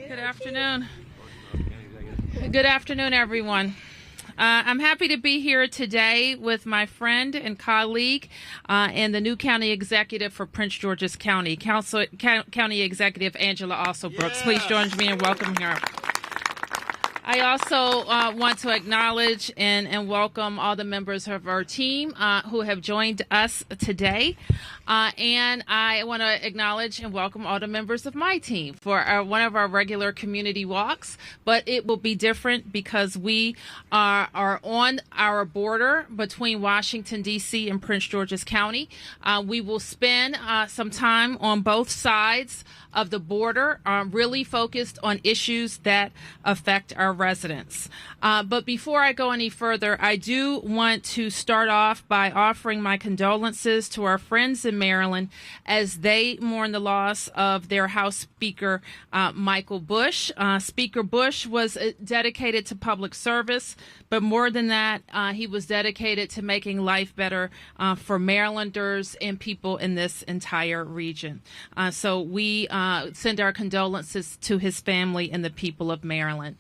Good afternoon. Good afternoon, everyone. I'm happy to be here today with my friend and colleague and the new county executive for Prince George's County, County Executive Angela Alsobrooks. Please join me in welcoming her. I also want to acknowledge and welcome all the members of our team who have joined us today. And I want to acknowledge and welcome all the members of my team for one of our regular community walks. But it will be different because we are on our border between Washington, D.C. and Prince George's County. We will spend some time on both sides of the border, really focused on issues that affect our residents. But before I go any further, I do want to start off by offering my condolences to our friends in Maryland as they mourn the loss of their House Speaker, Michael Bush. Speaker Bush was dedicated to public service, but more than that, he was dedicated to making life better for Marylanders and people in this entire region. So we send our condolences to his family and the people of Maryland.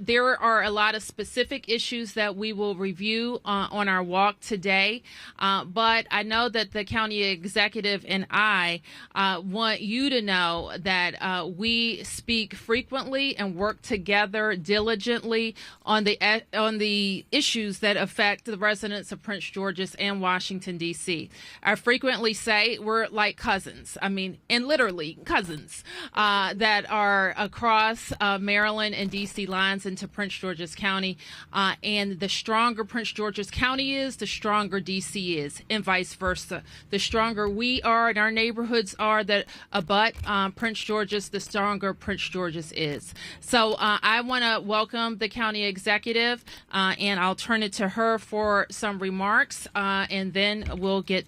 There are a lot of specific issues that we will review on our walk today, but I know that the county executive and I want you to know that we speak frequently and work together diligently on the issues that affect the residents of Prince George's and Washington, D.C. I frequently say we're like cousins. I mean, and literally cousins that are across Maryland and D.C. lines into Prince George's County. And the stronger Prince George's County is, the stronger D.C. is, and vice versa. The stronger we are and our neighborhoods are that abut Prince George's, the stronger Prince George's is. So I want to welcome the county executive, and I'll turn it to her for some remarks, and then we'll get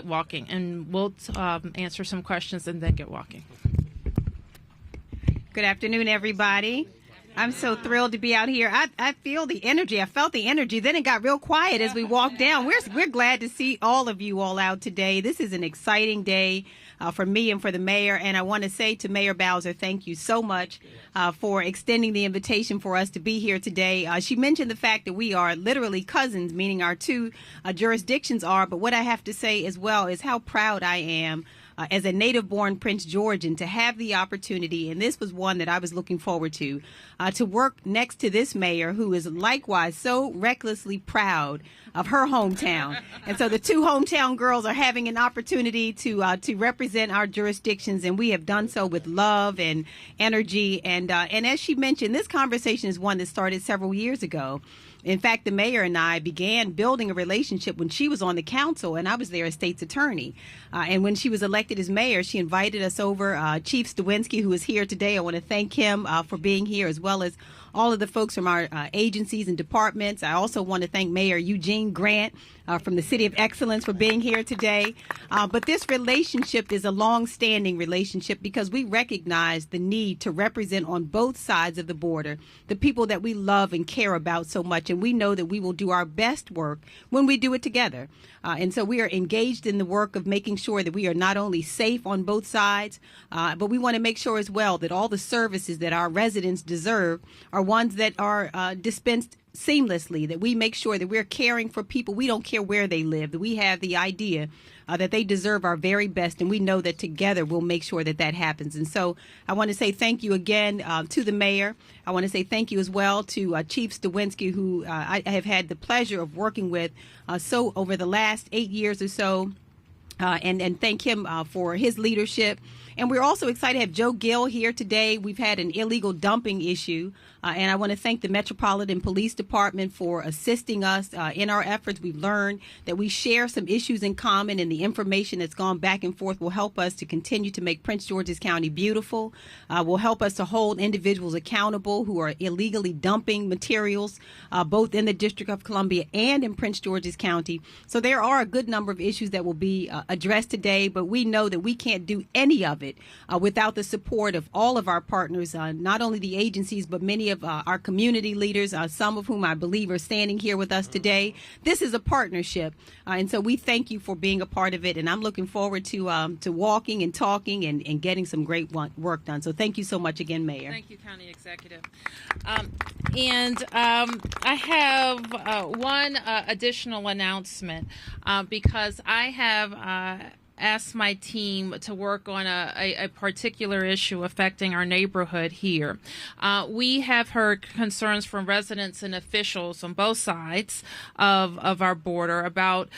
walking, and we'll answer some questions and then get walking. Good afternoon, everybody. I'm so thrilled to be out here. I feel the energy. I felt the energy. Then it got real quiet as we walked down. We're glad to see all of you all out today. This is an exciting day for me and for the mayor. And I want to say to Mayor Bowser, thank you so much for extending the invitation for us to be here today. She mentioned the fact that we are literally cousins, meaning our two jurisdictions are. But what I have to say as well is how proud I am as a native-born Prince Georgian to have the opportunity, and this was one that I was looking forward to work next to this mayor who is likewise so recklessly proud of her hometown. And so the two hometown girls are having an opportunity to represent our jurisdictions, and we have done so with love and energy. And as she mentioned, this conversation is one that started several years ago. In fact, the mayor and I began building a relationship when she was on the council and I was their state's attorney. And when she was elected as mayor, she invited us over. Chief Stawinski, who is here today, I want to thank him for being here, as well as all of the folks from our agencies and departments. I also want to thank Mayor Eugene Grant from the City of Excellence for being here today. But this relationship is a long-standing relationship because we recognize the need to represent on both sides of the border the people that we love and care about so much. And we know that we will do our best work when we do it together. And so we are engaged in the work of making sure that we are not only safe on both sides, but we want to make sure as well that all the services that our residents deserve are ones that are dispensed seamlessly, that we make sure that we're caring for people. We don't care where they live, that we have the idea that they deserve our very best, and we know that together we'll make sure that that happens. And so I want to say thank you again to the mayor. I want to say thank you as well to Chief Stawinski, who I have had the pleasure of working with so over the last 8 years or so, and thank him for his leadership. And we're also excited to have Joe Gill here today. We've had an illegal dumping issue, and I want to thank the Metropolitan Police Department for assisting us in our efforts. We've learned that we share some issues in common, and the information that's gone back and forth will help us to continue to make Prince George's County beautiful, will help us to hold individuals accountable who are illegally dumping materials, both in the District of Columbia and in Prince George's County. So there are a good number of issues that will be addressed today, but we know that we can't do any of of it without the support of all of our partners, not only the agencies, but many of our community leaders, some of whom I believe are standing here with us today. This is a partnership, and so we thank you for being a part of it, and I'm looking forward to walking and talking and getting some great work done. So thank you so much again, Mayor. Thank you, County Executive. I have one additional announcement because I have asked my team to work on a particular issue affecting our neighborhood here. We have heard concerns from residents and officials on both sides of our border about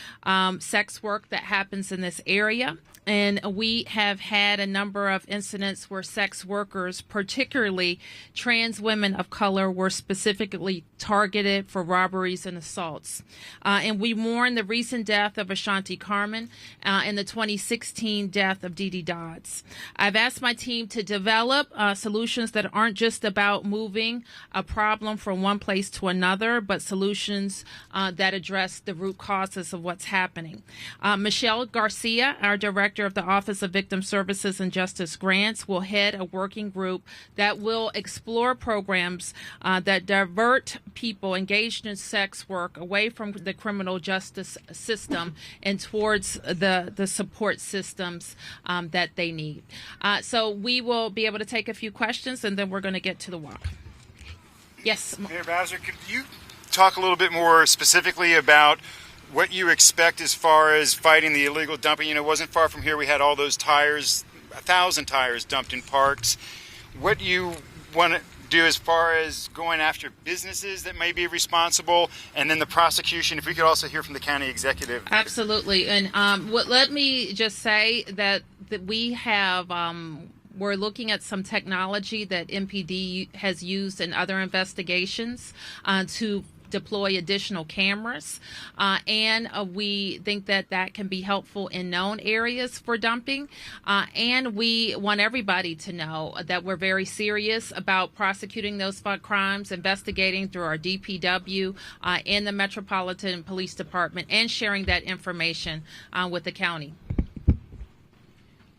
sex work that happens in this area. And we have had a number of incidents where sex workers, particularly trans women of color, were specifically targeted for robberies and assaults. And we mourn the recent death of Ashanti Carmen and the 2016 death of Dee Dee Dodds. I've asked my team to develop solutions that aren't just about moving a problem from one place to another, but solutions that address the root causes of what's happening. Michelle Garcia, our director of the Office of Victim Services and Justice Grants, will head a working group that will explore programs that divert people engaged in sex work away from the criminal justice system and towards the support systems that they need. So we will be able to take a few questions, and then we're going to get to the walk. Yes. Mayor Bowser, could you talk a little bit more specifically about what you expect as far as fighting the illegal dumping? You know, it wasn't far from here. We had all those tires, 1,000 tires dumped in parks. What do you want to do as far as going after businesses that may be responsible, and then the prosecution? If we could also hear from the county executive. Absolutely. And let me just say that we have we're looking at some technology that MPD has used in other investigations to deploy additional cameras, and we think that can be helpful in known areas for dumping, and we want everybody to know that we're very serious about prosecuting those crimes, investigating through our DPW and the Metropolitan Police Department, and sharing that information with the county.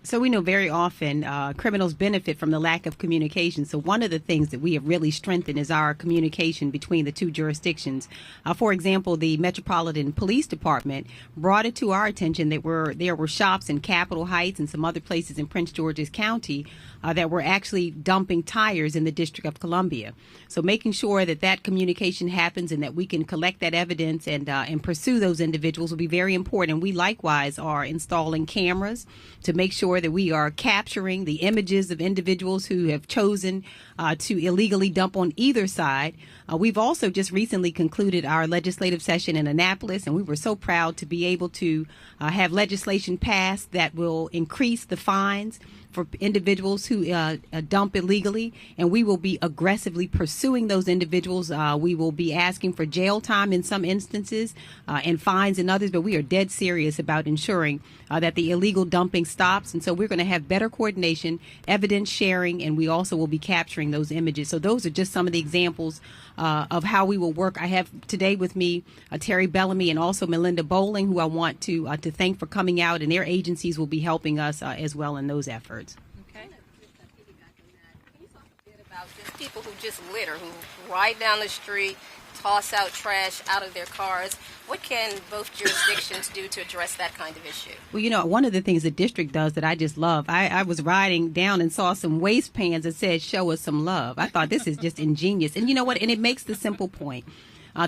So we know very often criminals benefit from the lack of communication. So one of the things that we have really strengthened is our communication between the two jurisdictions. For example, the Metropolitan Police Department brought it to our attention that there were shops in Capitol Heights and some other places in Prince George's County that were actually dumping tires in the District of Columbia. So making sure that communication happens and that we can collect that evidence and pursue those individuals will be very important. We likewise are installing cameras to make sure that we are capturing the images of individuals who have chosen to illegally dump on either side. We've also just recently concluded our legislative session in Annapolis, and we were so proud to be able to have legislation passed that will increase the fines for individuals who dump illegally, and we will be aggressively pursuing those individuals. We will be asking for jail time in some instances and fines in others, but we are dead serious about ensuring that the illegal dumping stops. And so we're going to have better coordination, evidence sharing, and we also will be capturing those images. So those are just some of the examples of how we will work. I have today with me Terry Bellamy and also Melinda Bowling, who I want to thank for coming out, and their agencies will be helping us as well in those efforts. Okay. Can you talk a bit about just people who just litter, who ride down the street, toss out trash out of their cars? What can both jurisdictions do to address that kind of issue? Well, you know, one of the things the district does that I just love, I was riding down and saw some waste pans that said, "Show us some love." I thought this is just ingenious. And you know what? And it makes the simple point.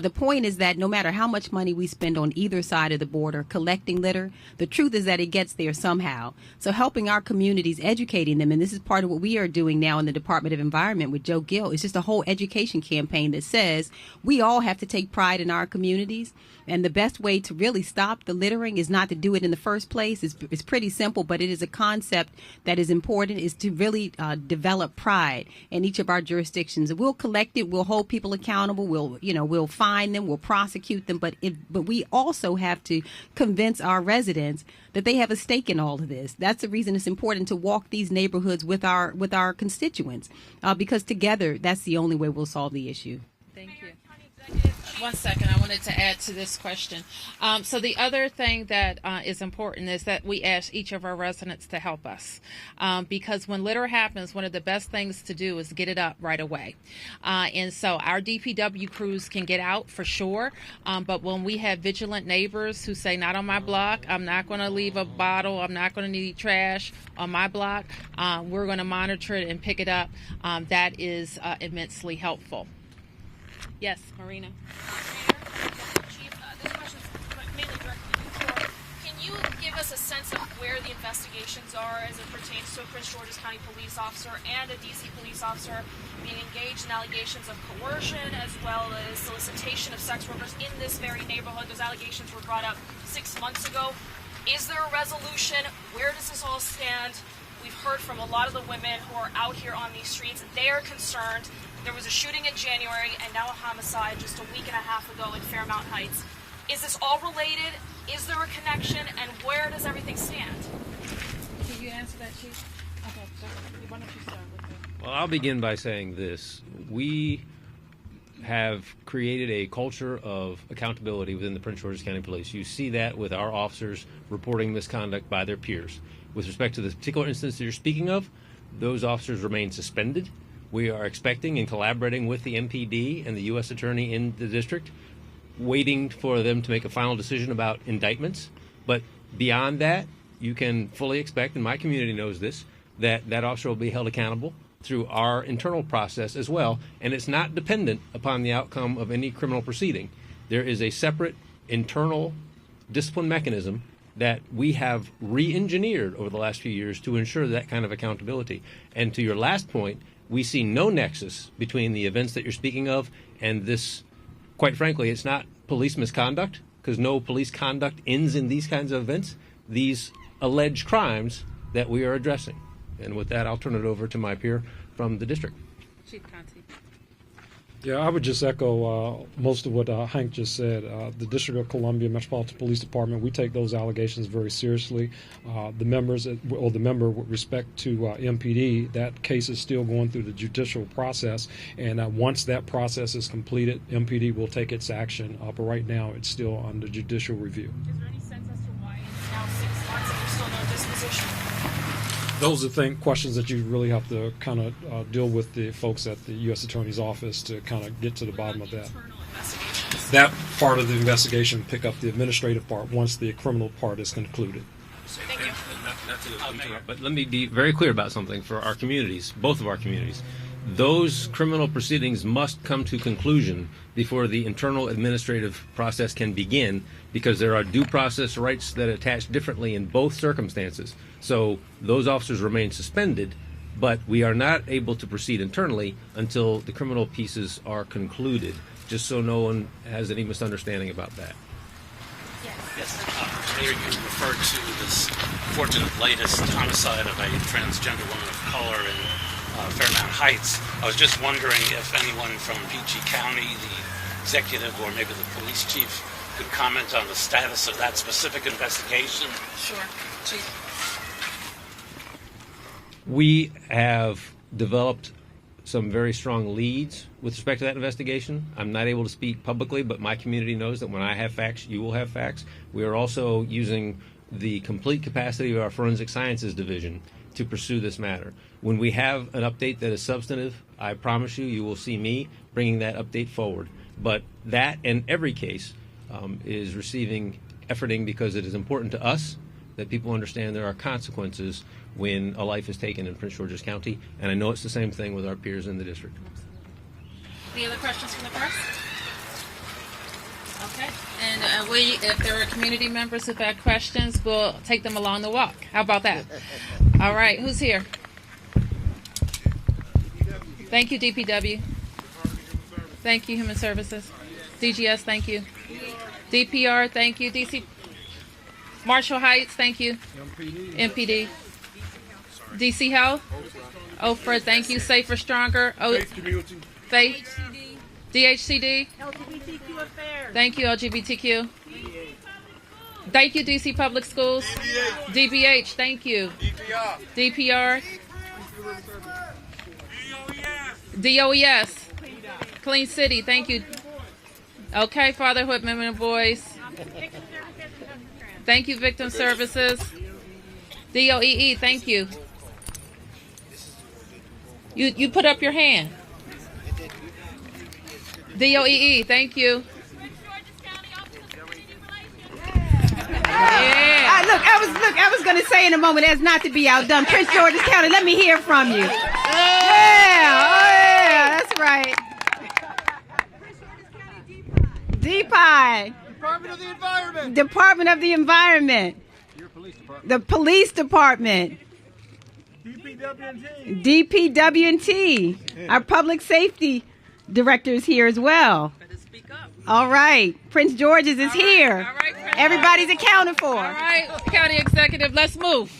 The point is that no matter how much money we spend on either side of the border collecting litter, the truth is that it gets there somehow. So helping our communities, educating them, and this is part of what we are doing now in the Department of Environment with Joe Gill, is just a whole education campaign that says we all have to take pride in our communities. And the best way to really stop the littering is not to do it in the first place. It's pretty simple, but it is a concept that is important, is to really develop pride in each of our jurisdictions. We'll collect it. We'll hold people accountable. We'll fine them. We'll prosecute them. But we also have to convince our residents that they have a stake in all of this. That's the reason it's important to walk these neighborhoods with our constituents, because together that's the only way we'll solve the issue. Thank you. 1 second. I wanted to add to this question. So the other thing that is important is that we ask each of our residents to help us. Because when litter happens, one of the best things to do is get it up right away. And so our DPW crews can get out for sure. But when we have vigilant neighbors who say, not on my block, I'm not going to leave a bottle, I'm not going to need trash on my block, we're going to monitor it and pick it up. That is immensely helpful. Yes, Marina. Chief, this question is mainly directed to you. Can you give us a sense of where the investigations are as it pertains to a Prince George's County police officer and a DC police officer being engaged in allegations of coercion as well as solicitation of sex workers in this very neighborhood? Those allegations were brought up 6 months ago. Is there a resolution? Where does this all stand? We've heard from a lot of the women who are out here on these streets. They are concerned. There was a shooting in January and now a homicide just a week and a half ago in Fairmount Heights. Is this all related? Is there a connection? And where does everything stand? Can you answer that, Chief? Okay, why don't you start with that? Well, I'll begin by saying this. We have created a culture of accountability within the Prince George's County Police. You see that with our officers reporting misconduct by their peers. With respect to the particular instance that you're speaking of, those officers remain suspended. We are expecting and collaborating with the MPD and the U.S. Attorney in the district, waiting for them to make a final decision about indictments. But beyond that, you can fully expect, and my community knows this, that that officer will be held accountable through our internal process as well. And it's not dependent upon the outcome of any criminal proceeding. There is a separate internal discipline mechanism that we have re-engineered over the last few years to ensure that kind of accountability. And to your last point, we see no nexus between the events that you're speaking of and this. Quite frankly, it's not police misconduct, because no police conduct ends in these kinds of events. These alleged crimes that we are addressing. And with that, I'll turn it over to my peer from the district. Chief Conti. Yeah, I would just echo most of what Hank just said. The District of Columbia Metropolitan Police Department, we take those allegations very seriously. The member with respect to MPD, that case is still going through the judicial process, and once that process is completed, MPD will take its action. But right now, it's still under judicial review. Is there any sense as to why it's now 6 months and there's still no disposition? Those are questions that you really have to kind of deal with the folks at the U.S. Attorney's Office to kind of get to the bottom of that. That part of the investigation pick up the administrative part once the criminal part is concluded. Thank you. Not to interrupt, but let me be very clear about something for our communities, both of our communities. Those criminal proceedings must come to conclusion before the internal administrative process can begin, because there are due process rights that attach differently in both circumstances. So those officers remain suspended, but we are not able to proceed internally until the criminal pieces are concluded, just so no one has any misunderstanding about that. Yes. Earlier you referred to this fortunate latest homicide of a transgender woman of color in Fairmount Heights. I was just wondering if anyone from PG County, the executive, or maybe the police chief could comment on the status of that specific investigation. Sure. Chief. We have developed some very strong leads with respect to that investigation. I'm not able to speak publicly, but my community knows that when I have facts, you will have facts. We are also using the complete capacity of our Forensic Sciences Division to pursue this matter. When we have an update that is substantive, I promise you will see me bringing that update forward. But that, in every case, is receiving efforting, because it is important to us that people understand there are consequences when a life is taken in Prince George's County, and I know it's the same thing with our peers in the district. Any other questions from the press? Okay. And if there are community members who've had questions, we'll take them along the walk. How about that? All right. Who's here? Thank you, DPW. Thank you, Human Services. DGS, thank you. DPR, thank you. DC, Marshall Heights, thank you. MPD. DC Health. OFRA, thank you. Safer, Stronger. Faith. DHCD. LGBTQ Affairs. Thank you, LGBTQ. Thank you, DC Public Schools. DBH, thank you. DPR. DOES. Clean City, thank you. Okay, Fatherhood Women and Boys. Thank you, Victim Services. DOEE, thank you. You put up your hand. DOEE, thank you. Yeah. I was going to say in a moment, as not to be outdone, Prince George's County, let me hear from you. Yeah, that's right. DPI. Department of the Environment. Department of the Environment. Your police department. The Police Department. DPW&T. DPW&T. Our Public Safety Director is here as well. All right. Prince George's is here. All right, Everybody's accounted for. All right, County Executive, let's move.